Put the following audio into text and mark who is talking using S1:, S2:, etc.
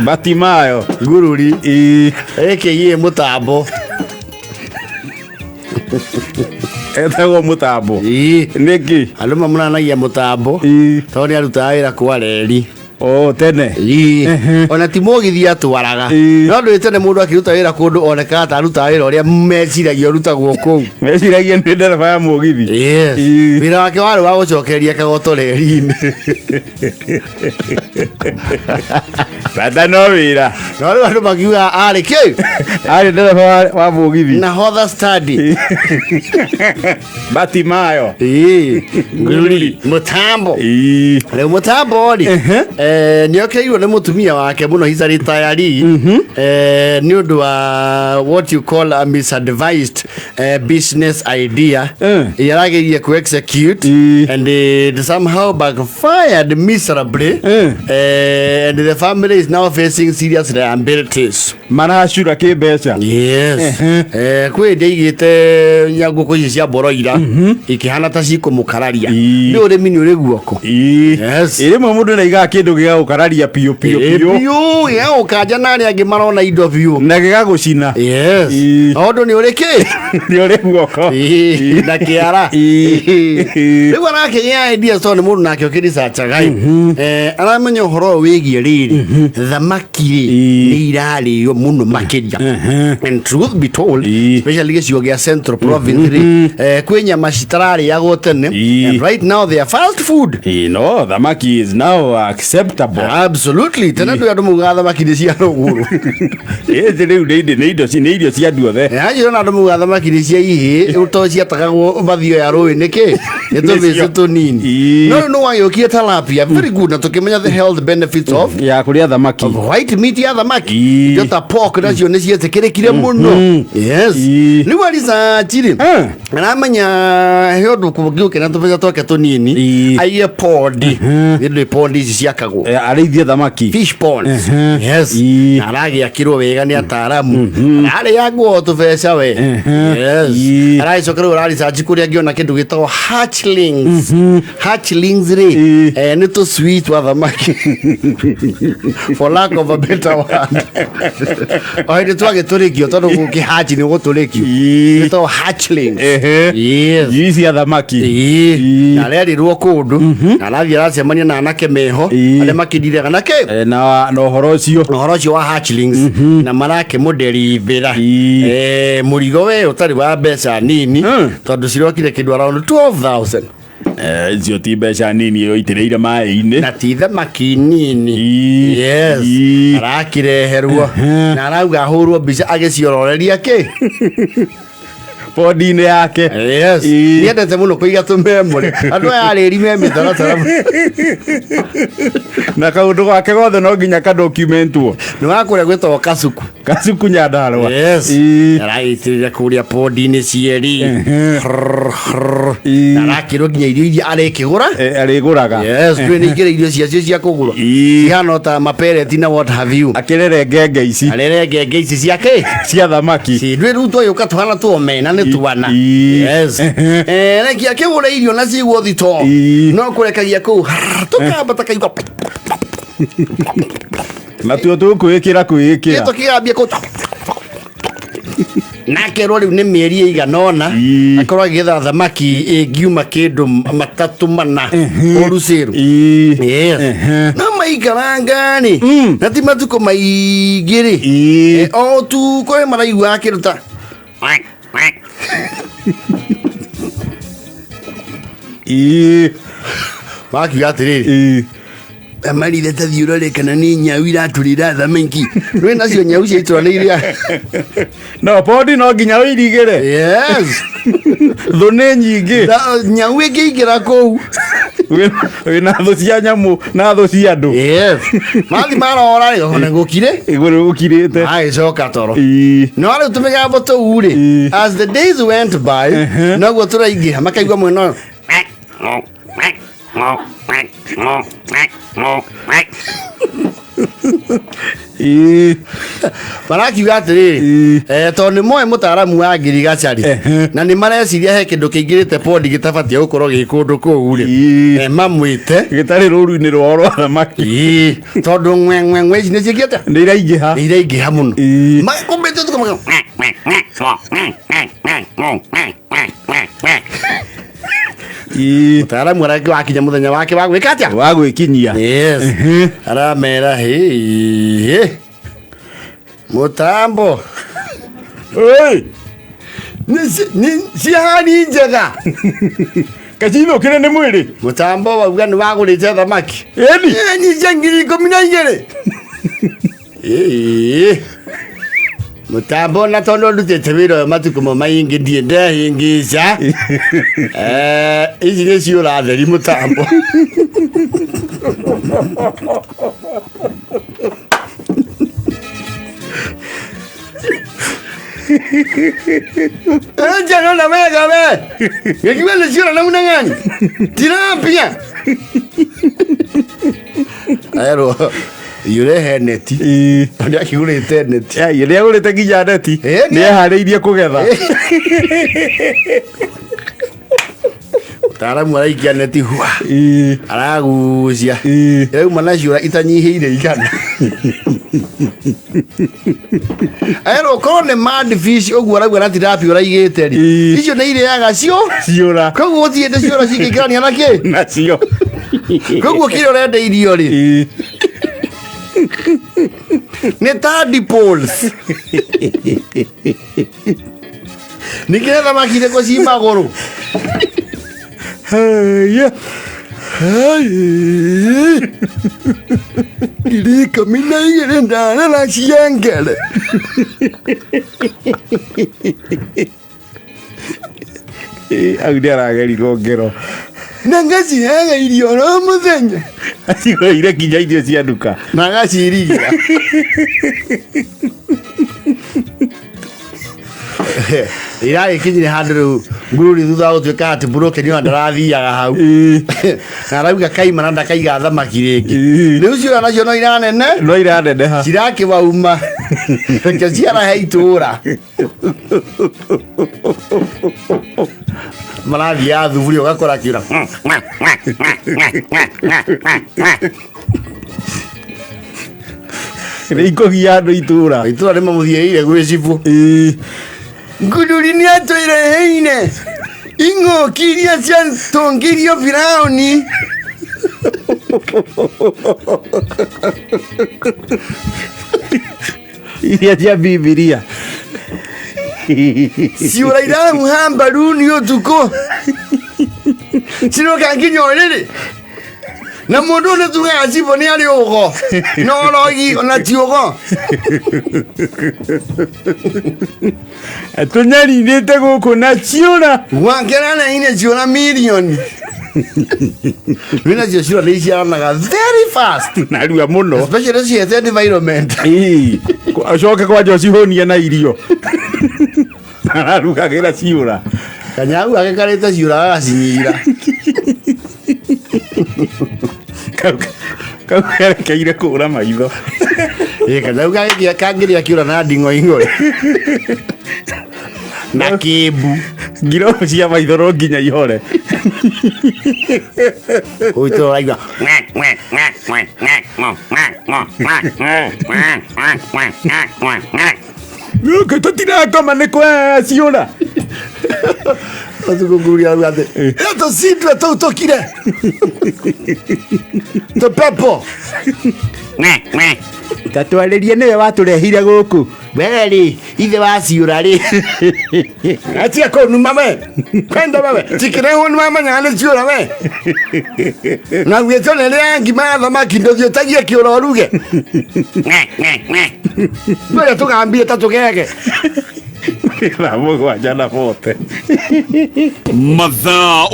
S1: Batimayo
S2: Ngururi aka Mũtambo
S1: etagwo Mũtambo nĩkĩ
S2: andũ mamũranagia Mũtambo tondũ nĩ arutaga wĩra kwa reri
S1: tene
S2: ona ti mũgithi atwaraga no ndũ tene mũndũ akĩruta wĩra kũndũ onekaga ta arutaga wĩra ũrĩa meciragia ũrutagwo kũu
S1: meciragia nĩ ndereba ya mũgithi
S2: wĩra wake warĩ wa gũcokereria kagoto reri-inĩ
S1: bata no wĩra
S2: no rĩu andũ makiuga arĩ kĩ
S1: arĩ ndereba wa mũgithi
S2: na hother study
S1: Batimayo
S2: Ngururi Mũtambo rĩu Mũtambo rĩ nĩ okĩirwo nĩ mũtumia wake mũno he's a retiree nĩ ũndũ wa what you call a misadvised business idea yaragerie ku execute and it somehow backfired miserably and the family is now facing serious liabilities
S1: maracura kĩmbeca
S2: kwĩ ndaigĩte nyangũkũ ici cia mboroira ikĩhana ta cikũmũkararia nĩ ũrĩmi nĩ ũrĩ guoko
S1: rĩmwe mũndũ nĩaigaga kĩndũ gĩgagũkararia piũ
S2: gĩgagũkanja na arĩa angĩ marona indo biũ
S1: na gĩgagũcina
S2: ũndũ nĩ ũrĩ kĩ
S1: nĩ ũrĩ guoko
S2: na kĩara rĩu arakĩgĩa ideas tondũ nĩ mũndũ nake ũkĩricachaga aramenya ũhoro wĩgiĩ rĩrĩ thamaki nĩ irarĩo mũno makĩria and truth be told especially gĩcigo gĩa Central Province kwĩ nyama citararĩagwo tene and right now they are fast food
S1: no thamaki is now acceptable
S2: absolutely tena ndũ andũ mugaga thamaki nĩ cia rũgũrũ
S1: rĩu nĩ irio cia andũ othe
S2: na andũ mugaga thamaki nĩ cia ihĩ to ciatagagwo mathio ya rũĩ nĩkĩ nĩ tũbĩcu tũnini no nĩ wagĩũkie tilapia very good na tũkĩmenya the health benefits of
S1: ya kũrĩa thamaki
S2: white meat ya thamaki indo ta pork nacio nĩ cietĩkĩrĩkire mũno rĩu arisaachiri aramenya he ũndũ kũngĩũke na tũbeca twake tũnini aiye pondi nĩ pondi ici ciakagwo
S1: arĩithie thamaki
S2: fish ponds na aragĩakĩrwo wega nĩ ataaramu ararĩagwo tũbeca we aragĩcoka rĩu ararisachi kũrĩa angĩona kĩndũ gĩtagwo hatchlings rĩ nĩ tũcui twa thamaki for lack of a better word o hĩndĩ twagĩtũrĩkio tondũ gũkĩhachi nĩ gũtũrĩkio gĩtagwo hatchlings
S1: njui cia thamaki
S2: na arerĩrwo kũndũ na arathiĩ aracemania na anake meho arĩa makĩndirega na kĩ
S1: na ũhoro ũcio
S2: wa hatchlings na marakĩmũderithĩra mũrigo we ũtarĩ wa mbeca nini tondũ cirokire kĩndũ around 12,000
S1: icio ti mbeca nini ĩitĩrĩire maĩ-inĩ na
S2: ti thamaki nini arakĩreherwo na arauga ahũrwo mbica agĩciororeria kĩ
S1: pondi-inĩ yake
S2: niendete mũno kũiga tũmemũrĩ andũ aya arĩri me mĩtaratara
S1: na kaũndũ gake gothe no nginya kadocumentwo
S2: nĩ wakũrĩa gwĩtagwo
S1: Kasuku Nyandarũa
S2: araitĩrĩra kũrĩa pondi-inĩ cieri na arakĩrwo nginya irio iria
S1: arĩgũraga
S2: kwĩ nĩ ingĩrĩ irio ciacio cia kũgũrwo cihana ta mapereti na what have you
S1: akĩrere ngenge ici
S2: ciake
S1: cia thamaki
S2: ndwĩ rĩu tũyũka tũhana tuomena nĩ twana rekia kĩgũre irio na cigwo thito no kũrekagia kũu tũkamba takaigua
S1: natuo tũkwĩkĩra
S2: tũkĩgambia kũu nakerwo rĩu nĩ mĩeri ĩiganona akorwo agĩetha thamaki ĩngiuma kĩndũ matatũ mana ũrucĩru no maikaranga-rĩ na ti matukũ maingĩ-rĩ o tu kũrĩ maraigua akĩruta wakiuga atĩrĩrĩ amarire tathiĩ ũrore kana nĩ nyau iratũrĩra thamaki rwĩ nacio nyau ciaitũranĩire
S1: no pondi no nginya ũirigĩre thũ nĩ nyingĩ
S2: nyau ĩngĩingĩra kũu
S1: wĩna thũ cia nyamũ na thũ cia andũ
S2: mathi marora-rĩ ona gũkire
S1: igũrũ gũkirĩte
S2: agĩcoka toro no rĩu tũmĩgambo tũu-rĩ as the days went by noguo tũraingĩha makaigua mwena ũyũ Barakiuga atiriri to nĩ moe mũtaaramu wa ngirigacari na nĩ mareciria he kĩndũ kĩingĩrĩte pondi gĩtabatie gũkorwo gĩ kũndũ kũu rĩ mamwĩte
S1: gĩtarĩ rũru-inĩ rwao rwa thamaki
S2: tondũ ng'we ici nĩ ciĩkĩte
S1: nĩ iraingĩha
S2: mũno makũmbĩte tukamaka mũtaaramu araki wakinya mũthenya wake wa gwĩka atĩa
S1: wa gwĩkinyia
S2: aramera Mũtambo cihani njega
S1: kacithũkĩre nĩ mwĩrĩ
S2: Mũtambo wauga nĩ wagũrĩte thamaki
S1: ĩni
S2: cia 12,000 Mũtambo na tondũ ndutĩte wĩra ũyũ matukũ mo maingĩ ndiĩ ndehĩngĩca ici nĩ ciũra theri Mũtambo Jano na wega we ngikiwa nĩ ciũra na unang'ani tirapia aero yurehe neti ndio akigurite neti
S1: ndio agurite nginya neti nĩ eharĩirie kũgetha
S2: Mũtaaramu araikia neti hua aragucia rĩu mana ciũra itanyihĩire igana aero korwo nĩ mad fish ũguo arauga na tilapia ũraigĩte rĩ icio nĩ irĩaga ciũra koguo ũthiĩte ciũra cingĩkĩrania na kĩ
S1: nacio
S2: koguo kĩrĩa ũrenda irio rĩ nĩ tadpoles nĩkĩrĩa thamaki irĩkũ ci magũrũ Dirika mina igere ndana na ciengele
S1: au nĩ aragerirwo ngero
S2: na ngaciheaga irio no mũthenya
S1: acigũrĩire nginya irio cia nduka
S2: na agacirigira iragĩkinyire handũ rĩu ngururi thutha wa gũtuĩka atĩ burũkeni ona ndarathiaga hau na arauga kaima na ndakaiga thamaki rĩngĩ rĩu ciũra nacio no iraneneha cirakĩwauma reke ciarahe itũũra marathiaga thuburia ũgakora akiura
S1: nĩikũgia andũ itũũra
S2: nĩ mamũthiĩrĩire gwĩ cibu ngururi nĩ atũireheine ing'ũki iria ciatũngĩrio Firaũni
S1: iria cia Bibilia
S2: ciũra iramuha mbaru nĩ ũtukũ cinoka nginya ũrĩrĩ na mũndũ nĩ tugaga cibo nĩ arĩ ũgo no rogi ona ti ũgo
S1: tũnyarinĩte gũkũ na ciũra
S2: wangeranaine ciũra mirioni wĩna cio ciũra nĩ iciaranaga very fast
S1: narua mũno
S2: especially ciete environment
S1: acoke kwanja ũcihũnie na irio ararugagĩra ciũra
S2: kanyau gake karĩte ciũra agacinyira
S1: kau kerekeire kũra maitho
S2: kanyau kangĩrĩa kĩũra na nding'oing'o na kĩmbu
S1: ngiro cia maitho no nginya ihore
S2: ũitũ ũraigua
S1: gũkũ tũtirakoma nĩ kwa ciũra
S2: Tukuguria rugathe. Eto sindwe to tokire. To pepo.
S1: Tatwarĩrie nĩwe watũrehire gũkũ.
S2: Weri, ithe wa ciũra rĩ. Atia ko numa we. Kwenda wewe. Tikire numa manya nĩ ciũra we. Na gwĩtwo nĩ rangi ma thamaki ndio tagia kĩũra uruge. Wewe tugambie tatugege.
S1: Na mũgwanja na bote.
S3: Mathaa